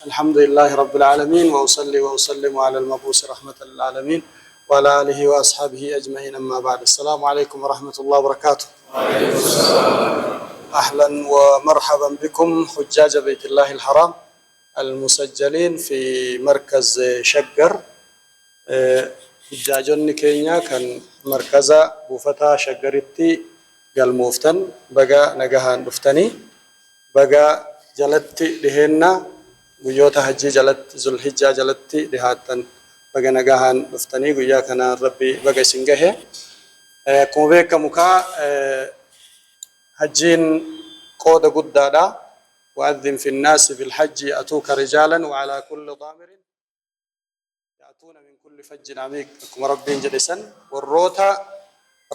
الحمد لله رب العالمين وأصلي وأسلم على المبعوث رحمة للعالمين وعلى آله وأصحابه أجمعين أما بعد السلام عليكم ورحمة الله وبركاته. وعليكم السلام. أهلا ومرحبا بكم حجاج بيت الله الحرام المسجلين في مركز شقر. حجاجون كينيا كان مركز بوفتا شقرتي قال موفتن بقى نجاهان دفتني بقى جلتي دهنا guyyoota hajjii jalatti zulhijjaa jalatti dhihaattan baga nagahaan dhuftanii guyyaa kana rabbi baga isin gahe. Akkuma beekamu kaa hajjiin qooda guddaadha. وأذن في الناس بالحج يأتوك رجالا وعلى كل ضامر يأتون من كل فج عميق. كما ربين جلسن والروتا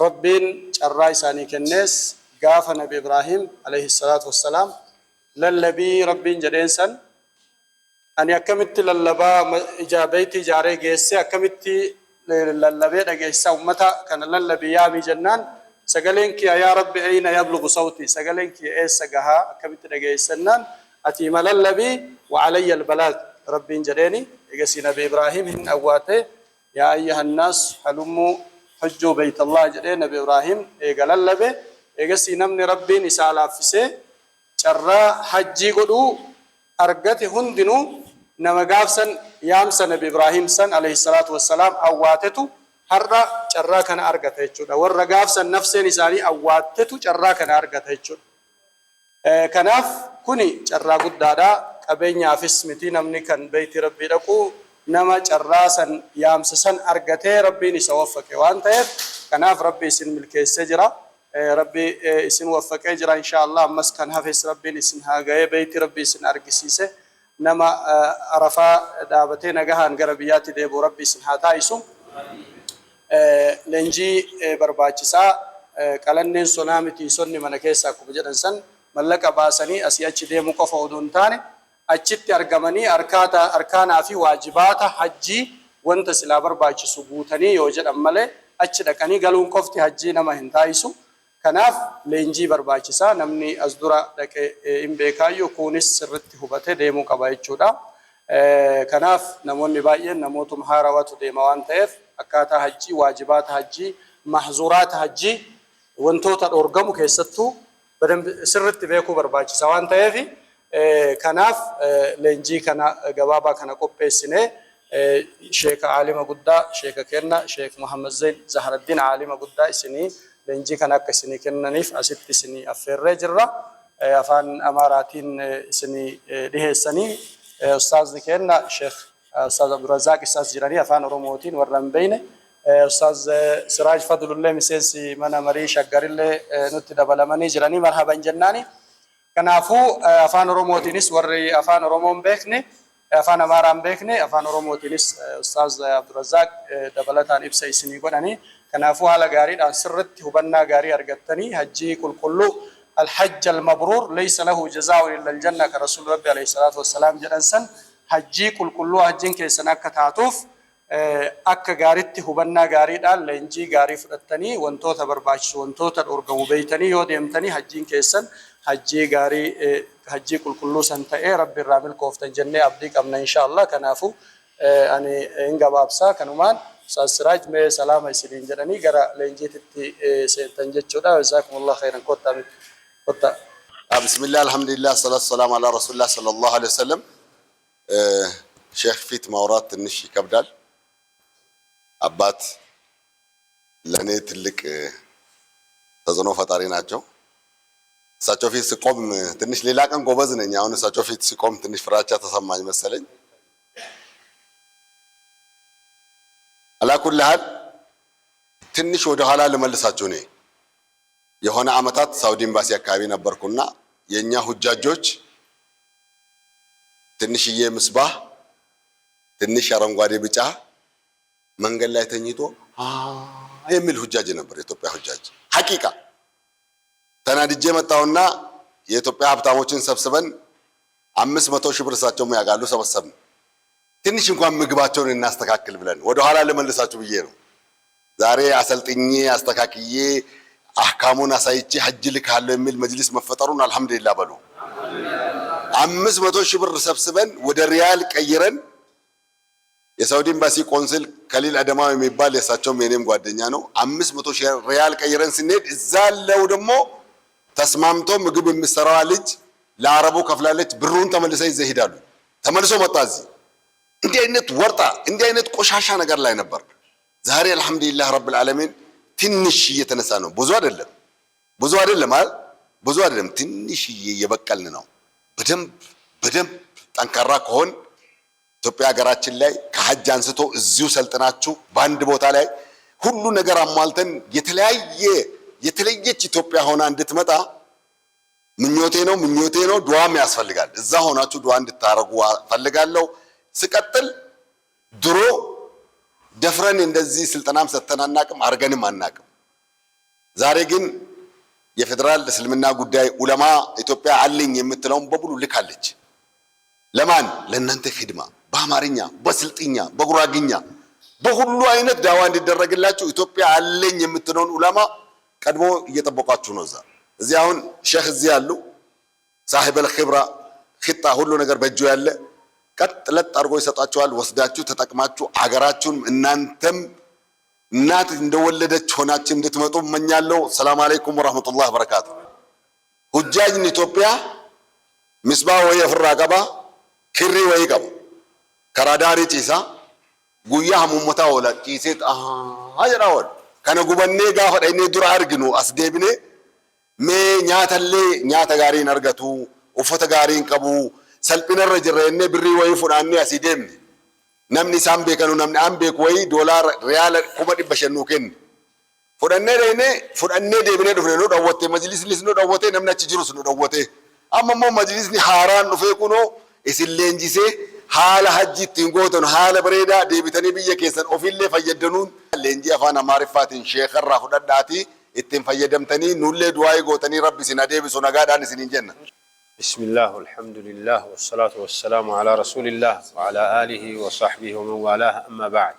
ربين الرئيس عنيك الناس قاف نبي إبراهيم عليه الصلاة والسلام للبي ربين جلسن أن أكملت للبا إجابتي جاري جيسي أكملت للبا جيسي أمتا كان للبي يامي جنان سجلينك يا رب أين يبلغ صوتي سجلينك إيش سجها أكملت جيسنان أتيم للبي وعلي البلاغ رب جريني إجسي نبي إبراهيم هن أواته يا أيها الناس هلموا حجوا بيت الله جرين نبي إبراهيم إجل للبي إجسي نمني ربي نسال عفسه شرّا حجي قدو أرجته هندنو نما قافسن يامسن نبي إبراهيم سن عليه الصلاة والسلام أواتته هرّا شرّا كان أرجته يجود ورّا قافسن نفسه نساني أواتته شرّا كان أرجته يجود. كناف كوني شرّا قد دادا كبيني عفس متين أمني كان بيت ربي لكو نما شرّا سن يامسن أرجته ربي نسوفك وانت كناف ربي سن ملك السجرة ربي سن وفك أجرا إن شاء الله مسكن حفظ ربي سن هاجي بيت ربي سن أرجسيسه نما عرفا دابتين جهان قربيات ديبو ربي سن هاتايسم لنجي برباچسا قالنن سونامتي سني منكيسا كوبجدنسن ملك باسني اسياچ ديمو قفودون تاني اچت ارغمني اركانا في واجبات حجي وانت سلا برباچسو بوتني يوجد امله اچ دقني غلون قفتي حجي نما هنتايسو كناف لنجي برباچسا نمني ازدرا دك امبيكايو كونس سرت هبته ديمو قبايچودا كناف نموني باين نموتم هاروات ديما وانتف اكاتا حجي واجبات حجي محظورات حجي وانتوتا اورغمو كيستو بدن سرت بيكو برباچسا وانتف كناف لنجي كنا غبابا كنا قبيسنه شيخ عالم غدا شيخ كنا شيخ محمد زين زهر الدين عالم غدا اسني لنجي كنا كسني كننيف اسيت سني افر جرا افان اماراتين سني دهسني استاذ كنا شيخ استاذ عبد الرزاق استاذ جيراني افان روموتين ورن بين استاذ سراج فضل الله مسيسي منا مري شغر الله نوت دبلمني جيراني مرحبا جناني كنافو افان روموتينس وري افان رومون بكني افان امارام بكني افان روموتينس استاذ عبد الرزاق دبلتان ابسي سني غداني كنافو على غاري دان سرت هبنا غاري ارغتني حجي كل الحج المبرور ليس له جزاء الا الجنه كرسول ربي عليه الصلاه والسلام جدنسن حجي كل حجين كيسنا كتاتوف اك غاريت هبنا غاري دان لنجي غاري فدتني وانتوتا برباش وانتوتا اورغو بيتني يوديمتني حجين كيسن حجي غاري حجي كل سنت ربي الرامل كوفتن جنة ابدي قمنا ان شاء الله كنافو اني انغبابسا كنمان سراج مي سلام يسلين جدني غرا لنجيتتي سنتن جچودا جزاكم الله خيرا كوتا بسم الله الحمد لله الصلاة والسلام على رسول الله صلى الله عليه وسلم. شيخ فيت مورات النشي كبدال አባት ለኔ ትልቅ ተዘኖ ፈጣሪ ናቸው። እሳቸው ፊት ስቆም ትንሽ ሌላ ቀን ጎበዝ ነኝ። አሁን እሳቸው ፊት ስቆም ትንሽ ፍራቻ ተሰማኝ መሰለኝ። አላኩል ሐል ትንሽ ወደ ኋላ ልመልሳችሁ ነኝ። የሆነ አመታት ሳውዲ ኤምባሲ አካባቢ ነበርኩና የኛ ሁጃጆች ትንሽዬ ምስባህ ትንሽ አረንጓዴ ቢጫ መንገድ ላይ ተኝቶ የሚል ሁጃጅ ነበር። የኢትዮጵያ ሁጃጅ ሐቂቃ ተናድጄ መጣውና የኢትዮጵያ ሀብታሞችን ሰብስበን 500 ሺህ ብር እሳቸው ያጋሉ ሰበሰብን። ትንሽ እንኳን ምግባቸውን እናስተካክል ብለን ወደ ኋላ ልመልሳችሁ ብዬ ነው። ዛሬ አሰልጥኜ አስተካክዬ አህካሙን አሳይቼ ሐጅ ልካለሁ የሚል መጅሊስ መፈጠሩን አልহামዱሊላህ በሉ። 500 ሺህ ብር ሰብስበን ወደ ሪያል ቀይረን የሳውዲ ኤምባሲ ቆንስል ከሊል አደማው የሚባል የሳቸውም የኔም ጓደኛ ነው። 500 ሺህ ሪያል ቀይረን ስንሄድ እዛ ያለው ደግሞ ተስማምቶ ምግብ የሚሰራዋ ልጅ ለአረቡ ከፍላለች። ብሩን ተመልሰ ይዘው ይሄዳሉ። ተመልሶ መጣ እዚህ። እንዲህ አይነት ወርጣ እንዲህ አይነት ቆሻሻ ነገር ላይ ነበር። ዛሬ አልহামዱሊላህ ረብል ዓለሚን ትንሽ እየተነሳ ነው። ብዙ አይደለም ብዙ አይደለም፣ ትንሽ እየበቀልን ነው። በደንብ ጠንካራ ከሆን ኢትዮጵያ ሀገራችን ላይ ከሐጅ አንስቶ እዚሁ ሰልጥናችሁ በአንድ ቦታ ላይ ሁሉ ነገር አሟልተን የተለየች ኢትዮጵያ ሆና እንድትመጣ ምኞቴ ነው። ዱዓም ያስፈልጋል። እዛ ሆናችሁ ዱዓ እንድታረጉ ፈልጋለሁ። ስቀጥል ድሮ ደፍረን እንደዚህ ስልጠናም ሰተናናቅም አርገንም አናቅም። ዛሬ ግን የፌደራል እስልምና ጉዳይ ዑለማ ኢትዮጵያ አለኝ የምትለውን በሙሉ ልካለች። ለማን? ለእናንተ ኺድማ፣ በአማርኛ፣ በስልጥኛ፣ በጉራግኛ በሁሉ አይነት ዳዋ እንዲደረግላችሁ ኢትዮጵያ አለኝ የምትለውን ዑለማ ቀድሞ እየጠበቋችሁ ነው። እዚህ አሁን ሼህ እዚህ ያሉ ሳሂበል ኺብራ ኺጣ ሁሉ ነገር በእጁ ያለ ቀጥለጥ አድርጎ ይሰጣችኋል። ወስዳችሁ ተጠቅማችሁ አገራችሁን እናንተም እናት እንደወለደች ሆናችሁ እንድትመጡ እመኛለሁ። ሰላም አለይኩም ወራህመቱላሂ ወበረካቱ። ሁጃጅን ኢትዮጵያ ምስባ ወይ ፍራ ቀባ ክሪ ወይ ቀባ ከራዳሪ ጪሳ ጉያ ሐሙመታ ወላ ጪሴት አጀራወል ከነ ጉበኔ ጋፈ ዳይኔ ዱራ አርግኑ አስዴብኔ ሜ ኛታ ጋሪን አርገቱ ኡፈተ ጋሪን ቀቡ ሰልጲነረ ጅረኔ ብሪ ወይ ፉናኔ አሲዴም namni isaan beekanu namni aan beeku wayii doolaara riyaala 500 kenni fudhannee deebinee dhufne nu dhawwatte majlisnis nu dhawwate namni achi jirus nu dhawwate amma immoo majlisni haaraan dhufee kunoo isin leenjisee haala hajji ittiin gootan haala bareedaa deebitanii biyya keessan ofillee fayyadanuun leenjii afaan amaariffaatiin sheekarraa fudhadhaatii ittiin fayyadamtanii nullee du'aa gootanii rabbi isin adeebisu nagaadhaan isiniin jenna. بسم الله والحمد لله والصلاة والسلام على رسول الله وعلى آله وصحبه ومن والاه. أما بعد،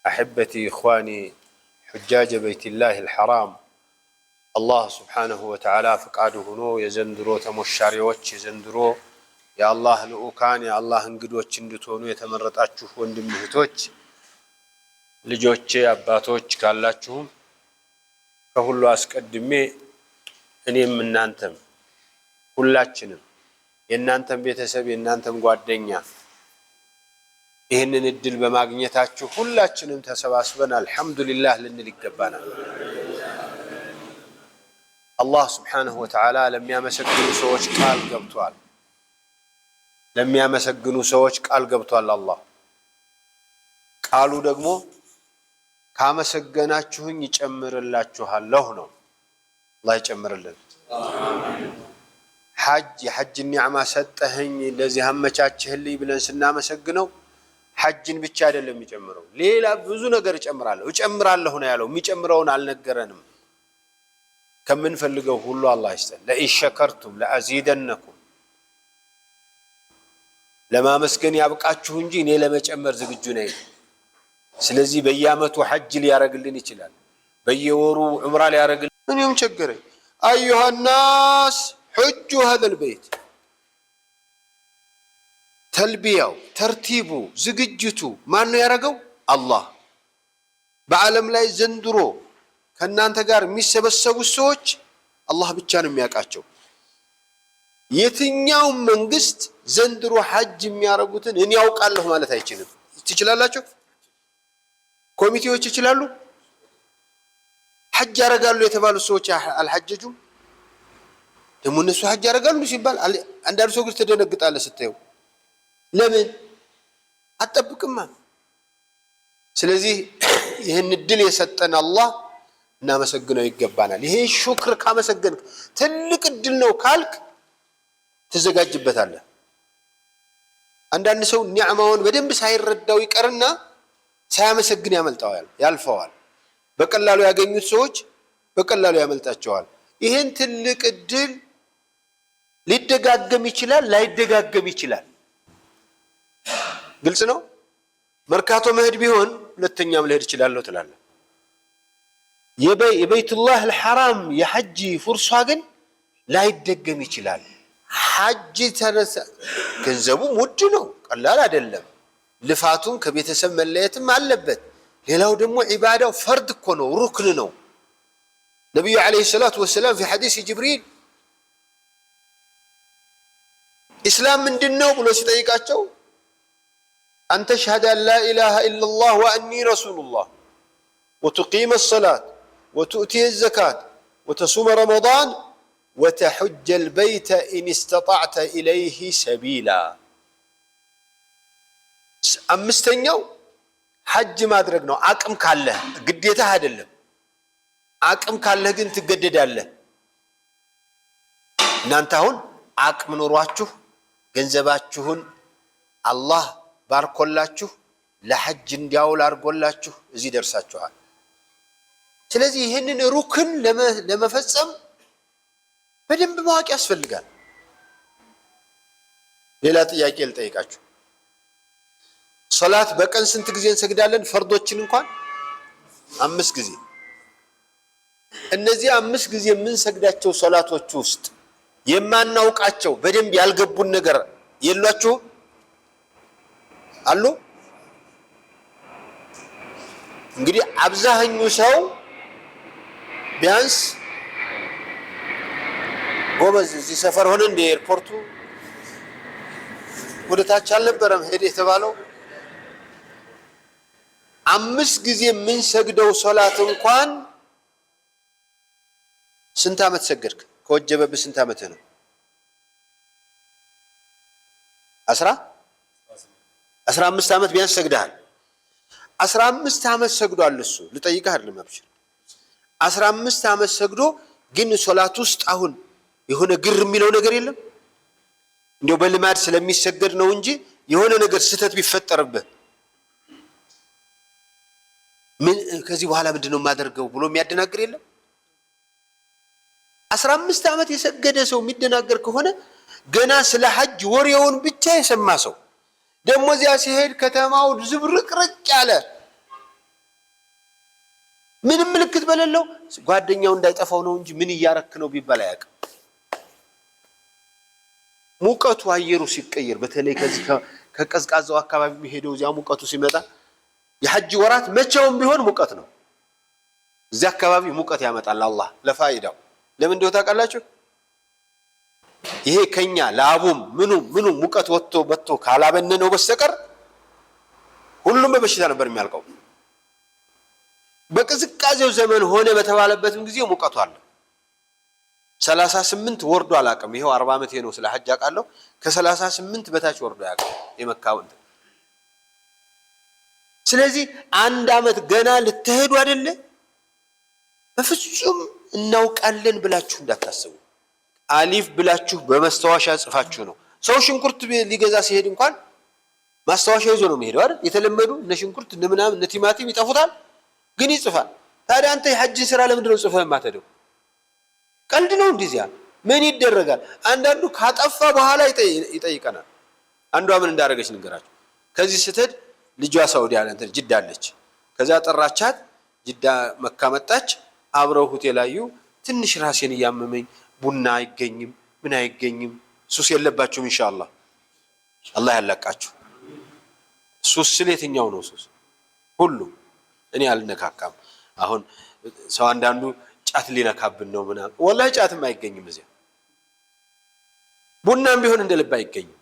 أحبتي إخواني حجاج بيت الله الحرام، الله سبحانه وتعالى فقاده نو يزندرو تمشاريوች يزندرو يا الله لؤكان يا الله እንግዶች እንድትሆኑ የተመረጣችሁ ወንድም እህቶች ልጆቼ አባቶች ካላችሁም ከሁሉ አስቀድሜ እኔም እናንተም ሁላችንም የእናንተም ቤተሰብ የእናንተም ጓደኛ ይህንን እድል በማግኘታችሁ ሁላችንም ተሰባስበን አልহামዱሊላህ ልንል ይገባናል። አላህ Subhanahu Wa Ta'ala ለሚያመሰግኑ ሰዎች ቃል ገብቷል። አላህ ቃሉ ደግሞ ካመሰገናችሁኝ ይጨምርላችኋል ነው። አላህ ይጨምርልን። አሜን። የሐጅ ኒዕማ ሰጠኸኝ ለዚህ አመቻችህልኝ ብለን ስናመሰግነው ሐጅን ብቻ አይደለም የሚጨምረው፣ ሌላ ብዙ ነገር እጨምራለሁ ነው ያለው። የሚጨምረውን አልነገረንም። ከምንፈልገው ሁሉ አላህ ይስጠን። ለኢን ሸከርቱም ለአዚደነኩም፣ ለማመስገን ያብቃችሁ እንጂ እኔ ለመጨመር ዝግጁ ነኝ። ስለዚህ በየዓመቱ ሐጅ ሊያረግልን ይችላል፣ በየወሩ ዑምራ ሊያረግልን። እኔም ቸገረኝ። አዩሃ ናስ حج هذا البيت تلبيው ተርቲቡ ዝግጅቱ ማን ነው ያረጋው? አላህ። በዓለም ላይ ዘንድሮ ከናንተ ጋር የሚሰበሰቡ ሰዎች አላህ ብቻ ነው የሚያውቃቸው። የትኛው መንግስት ዘንድሮ ሐጅ የሚያረጉትን እኔ ያውቃለሁ ማለት አይችልም። ትችላላችሁ? ኮሚቴዎች ይችላሉ? ሐጅ ያረጋሉ የተባሉ ሰዎች አልሐጀጁም። ደግሞ እነሱ ሐጅ ያረጋሉ ሲባል አንዳንድ ሰው ግን ተደነግጣለ ስታየው። ለምን አጠብቅማ? ስለዚህ ይህን እድል የሰጠን አላህ እናመሰግነው ይገባናል። ይሄ ሹክር ካመሰገንክ ትልቅ እድል ነው ካልክ ትዘጋጅበታለህ። አንዳንድ ሰው ኒዕማውን በደንብ ሳይረዳው ይቀርና ሳያመሰግን ያልፈዋል። በቀላሉ ያገኙት ሰዎች በቀላሉ ያመልጣቸዋል። ይሄን ትልቅ እድል ሊደጋገም ይችላል፣ ላይደጋገም ይችላል። ግልጽ ነው። መርካቶ መሄድ ቢሆን ሁለተኛም ልሄድ እችላለሁ ትላለህ። የበይቱላህ አልሐራም የሐጅ ፍርሷ ግን ላይደገም ይችላል። ሐጅ ተነሳ ገንዘቡም ውድ ነው፣ ቀላል አይደለም። ልፋቱም ከቤተሰብ መለየትም አለበት። ሌላው ደግሞ ዒባዳው ፈርድ እኮ ነው፣ ሩክን ነው። ነቢዩ ዓለይሂ ሰላቱ ወሰላም ፊ ሐዲስ ጅብሪል ኢስላም ምንድን ነው ብሎ ሲጠይቃቸው አን ተሽሀደ አን ላ ኢላሃ ኢለላህ ወአኒ ረሱሉላህ ወቱቂመ ሰላት ወቱእቲየ ዘካት ወተሱመ ረመዳን ወተሑጀ ልበይተ ኢን እስተጣዕተ ኢለይህ ሰቢላ። አምስተኛው ሐጅ ማድረግ ነው። አቅም ካለህ ግዴታ አይደለም። አቅም ካለህ ግን ትገደዳለህ። እናንተ አሁን አቅም ኖሯችሁ ገንዘባችሁን አላህ ባርኮላችሁ ለሐጅ እንዲያውል አድርጎላችሁ እዚህ ደርሳችኋል። ስለዚህ ይህንን ሩክን ለመፈጸም በደንብ ማወቅ ያስፈልጋል። ሌላ ጥያቄ ልጠይቃችሁ። ሶላት በቀን ስንት ጊዜ እንሰግዳለን? ፈርዶችን እንኳን 5 ጊዜ። እነዚህ 5 ጊዜ የምንሰግዳቸው ሶላቶች ውስጥ የማናውቃቸው በደንብ ያልገቡን ነገር የሏችሁም? አሉ። እንግዲህ አብዛኛው ሰው ቢያንስ ጎበዝ እዚህ ሰፈር ሆነ እንደ ኤርፖርቱ ወደ ታች አልነበረም ሄደ የተባለው 5 ጊዜ የምንሰግደው ሶላት እንኳን ስንት ዓመት ሰገድክ? ከወጀበብህ ስንት ዓመት ነው? 15 ዓመት ቢያንስ ሰግደሃል። 15 ዓመት ሰግዷል እሱ። ልጠይቅህ አይደለም አብሽር። 15 ዓመት ሰግዶ ግን ሶላት ውስጥ አሁን የሆነ ግር የሚለው ነገር የለም? እንዲያው በልማድ ስለሚሰገድ ነው እንጂ የሆነ ነገር ስህተት ቢፈጠርብህ ምን ከዚህ በኋላ ምንድነው የማደርገው ብሎ የሚያደናግር የለም? 15 ዓመት የሰገደ ሰው የሚደናገር ከሆነ ገና ስለ ሐጅ ወሬውን ብቻ የሰማ ሰው ደግሞ እዚያ ሲሄድ ከተማው ዝብርቅርቅ ያለ ምንም ምልክት በሌለው ጓደኛው እንዳይጠፋው ነው እንጂ ምን እያረክ ነው ቢባል አያውቅም። ሙቀቱ አየሩ ሲቀየር በተለይ ከዚህ ከቀዝቃዛው አካባቢ የሚሄደው እዚያ ሙቀቱ ሲመጣ የሐጅ ወራት መቼውም ቢሆን ሙቀት ነው። እዚያ አካባቢ ሙቀት ያመጣል አላህ ለፋይዳው። ለምን እንደው ታውቃላችሁ? ይሄ ከኛ ላቡም ምኑ ሙቀት ወጥቶ ካላበነነው በስተቀር ሁሉም በበሽታ ነበር የሚያልቀው። በቅዝቃዜው ዘመን ሆነ በተባለበትም ጊዜ ሙቀቱ አለ። 38 ወርዶ አላውቅም። ይሄው 40 ዓመት ነው ስለ ሐጅ አውቃለሁ። ከ38 በታች ወርዶ ያውቃል የመካው እንትን። ስለዚህ 1 ዓመት ገና ልትሄዱ አይደለ? በፍጹም እናውቃለን ብላችሁ እንዳታስቡ። አሊፍ ብላችሁ በመስታወሻ ጽፋችሁ ነው። ሰው ሽንኩርት ሊገዛ ሲሄድ እንኳን ማስታወሻ ይዞ ነው የሚሄደው አይደል? የተለመዱ እነ ሽንኩርት እነ ምናምን እነ ቲማቲም ይጠፉታል፣ ግን ይጽፋል። ታዲያ አንተ የሐጅን ስራ ለምንድን ነው ጽፈህ የማትሄደው? ቀልድ ነው እንደዚያ። ምን ይደረጋል? አንዳንዱ ካጠፋ በኋላ ይጠይቀናል። አንዷ ምን እንዳደረገች ንገራችሁ። ከዚህ ስትሄድ ልጇ ሳውዲ አለ እንትን ጅዳ አለች። ከዛ ጠራቻት። ጅዳ መካ መጣች። አብረው ሆቴል አዩ። ትንሽ ራሴን እያመመኝ ቡና አይገኝም ምን አይገኝም። ሱስ የለባችሁም ኢንሻአላህ፣ አላህ ያላቃችሁ። ሱስ ስለየትኛው ነው ሱስ? ሁሉ እኔ አልነካካም። አሁን ሰው አንዳንዱ ጫት ሊነካብን ነው ምናምን። ወላሂ ጫትም አይገኝም እዚያ። ቡናም ቢሆን እንደ ልብ አይገኝም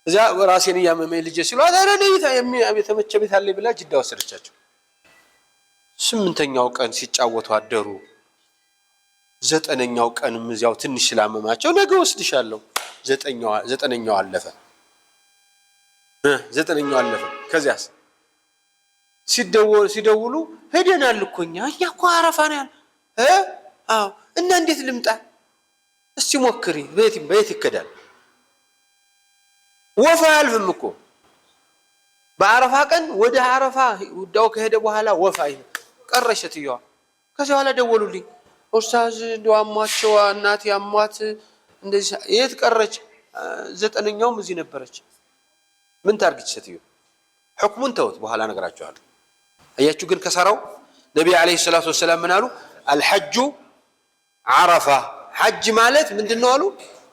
እዚያ። ራሴን እያመመኝ ልጄ ሲሉ አዳረነይታ የተመቸ ቤት አለ ብላ ጅዳ ወሰደቻቸው። 8ኛው ቀን ሲጫወቱ አደሩ። 9ኛው ቀንም እዚያው ትንሽ ስላመማቸው ነገ ወስድሻለሁ። 9ኛው አለፈ። 9ኛው አለፈ። ከዚያስ ሲደውሉ ሄደናል እኮ እኛ እኮ አረፋ ነው ያለ። አዎ እና እንዴት ልምጣ? እስቲ ሞክሪ። በየት ይከዳል? ወፋ አያልፍም እኮ በአረፋ ቀን ወደ አረፋ ውዳው ከሄደ በኋላ ወፋ ቀረች ሴትዮዋ። ከዚያ በኋላ ደወሉልኝ። ኡስታዝ እንደው አሟቸው እናቴ አሟት እንደዚህ የት ቀረች? 9ኛውም እዚህ ነበረች። ምን ታርግች ሴትዮ? ሁክሙን ተውት፣ በኋላ እነግራችኋለሁ። አያችሁ ግን ከሰራው ነብዩ አለይሂ ሰላቱ ወሰላም ምን አሉ? አልሐጁ ዓረፋ። ሐጅ ማለት ምንድነው አሉ?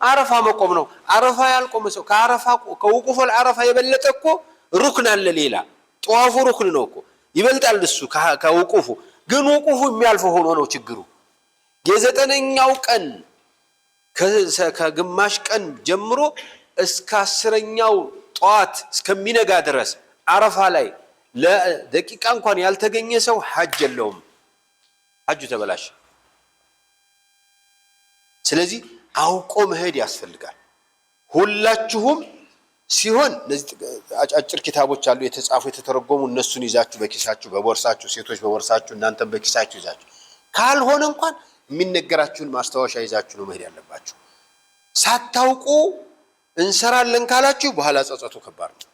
አረፋ መቆም ነው። አረፋ ያልቆመ ሰው ከአረፋ ከውቁፍ አረፋ የበለጠ እኮ ሩክን አለ ሌላ ጧፉ ሩክን ነው እኮ ይበልጣል እሱ ከውቁፉ ግን ውቁፉ የሚያልፈው ሆኖ ነው ችግሩ። የዘጠነኛው ቀን ከግማሽ ቀን ጀምሮ እስከ 10ኛው ጧት እስከሚነጋ ድረስ አረፋ ላይ ለደቂቃ እንኳን ያልተገኘ ሰው ሐጅ የለውም፣ ሐጁ ተበላሽ። ስለዚህ አውቆ መሄድ ያስፈልጋል። ሁላችሁም ሲሆን እነዚህ አጫጭር ኪታቦች አሉ የተጻፉ የተተረጎሙ፣ እነሱን ይዛችሁ በኪሳችሁ በቦርሳችሁ፣ ሴቶች በቦርሳችሁ እናንተም በኪሳችሁ ይዛችሁ፣ ካልሆነ እንኳን የሚነገራችሁን ማስታወሻ ይዛችሁ ነው መሄድ ያለባችሁ። ሳታውቁ እንሰራለን ካላችሁ በኋላ ጸጸቱ ከባድ ነው።